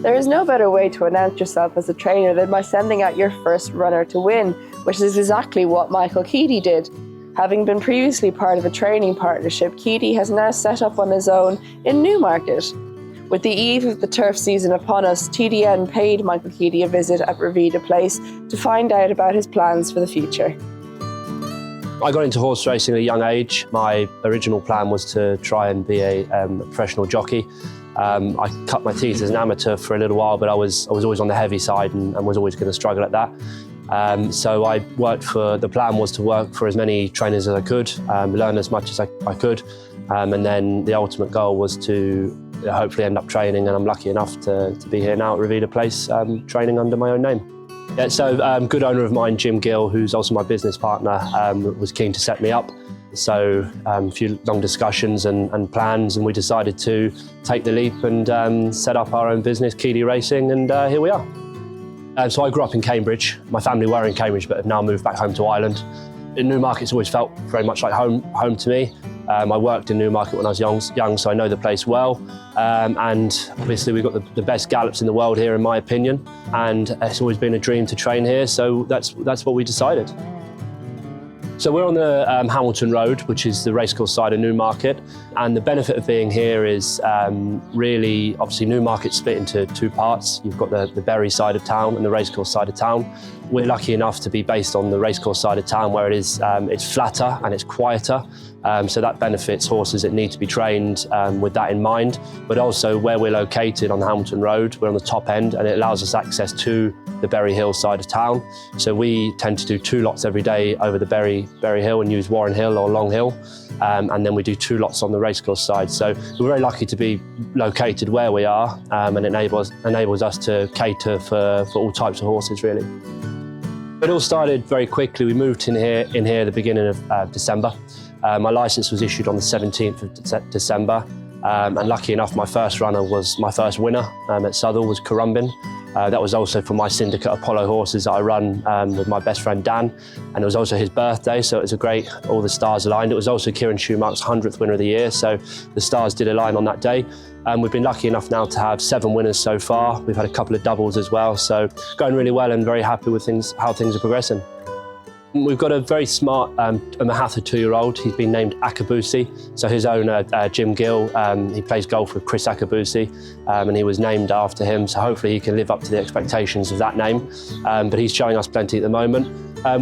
There is no better way to announce yourself as a trainer than by sending out your first runner to win, which is exactly what Michael Keady did. Having been previously part of a training partnership, Keady has now set up on his own in Newmarket. With the eve of the turf season upon us, TDN paid Michael Keady a visit at Revita Place to find out about his plans for the future. I got into horse racing at a young age. My original plan was to try and be a professional jockey. I cut my teeth as an amateur for a little while, but I was always on the heavy side and was always going to struggle at that. So the plan was to work for as many trainers as I could, learn as much as I could, and then the ultimate goal was to hopefully end up training, and I'm lucky enough to be here now at Revita Place, training under my own name. Yeah, so good owner of mine, Jim Gill, who's also my business partner, was keen to set me up. So a few long discussions and plans, and we decided to take the leap and set up our own business, Keady Racing, and here we are. So I grew up in Cambridge. My family were in Cambridge, but have now moved back home to Ireland. In Newmarket's always felt very much like home to me. I worked in Newmarket when I was young, so I know the place well. And obviously we've got the best gallops in the world here, in my opinion. And it's always been a dream to train here, so that's what we decided. So we're on the Hamilton Road, which is the racecourse side of Newmarket. And the benefit of being here is really, obviously Newmarket's split into two parts. You've got the Bury side of town and the racecourse side of town. We're lucky enough to be based on the racecourse side of town, where it's flatter and it's quieter. So that benefits horses that need to be trained with that in mind. But also where we're located on the Hamilton Road, we're on the top end, and it allows us access to the Bury Hill side of town. So we tend to do 2 lots every day over the Bury Hill and use Warren Hill or Long Hill. And then we do 2 lots on the racecourse side. So we're very lucky to be located where we are, and enables us to cater for all types of horses, really. It all started very quickly. We moved in here at the beginning of December. My licence was issued on the 17th of December. And lucky enough, my first runner was my first winner at Southall, was Currumbin. That was also for my syndicate Apollo horses that I run with my best friend Dan, and it was also his birthday, so it was all the stars aligned. It was also Kieran Schumacher's 100th winner of the year, so the stars did align on that day. We've been lucky enough now to have 7 winners so far. We've had a couple of doubles as well, so going really well and very happy with how things are progressing. We've got a very smart Mahatha 2-year-old. He's been named Akabusi. So his owner, Jim Gill, he plays golf with Chris Akabusi, and he was named after him. So hopefully he can live up to the expectations of that name. But he's showing us plenty at the moment.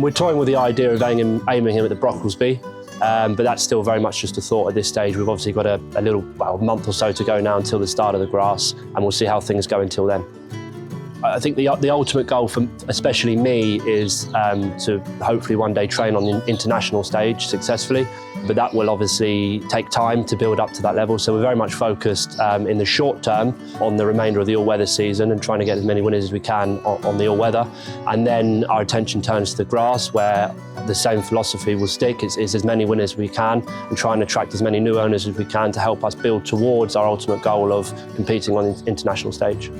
We're toying with the idea of aiming him at the Brocklesby, but that's still very much just a thought at this stage. We've obviously got a month or so to go now until the start of the grass, and we'll see how things go until then. I think the ultimate goal for especially me is to hopefully one day train on the international stage successfully, but that will obviously take time to build up to that level. So we're very much focused in the short term on the remainder of the all-weather season and trying to get as many winners as we can on the all-weather. And then our attention turns to the grass, where the same philosophy will stick. It's as many winners as we can and try and attract as many new owners as we can to help us build towards our ultimate goal of competing on the international stage.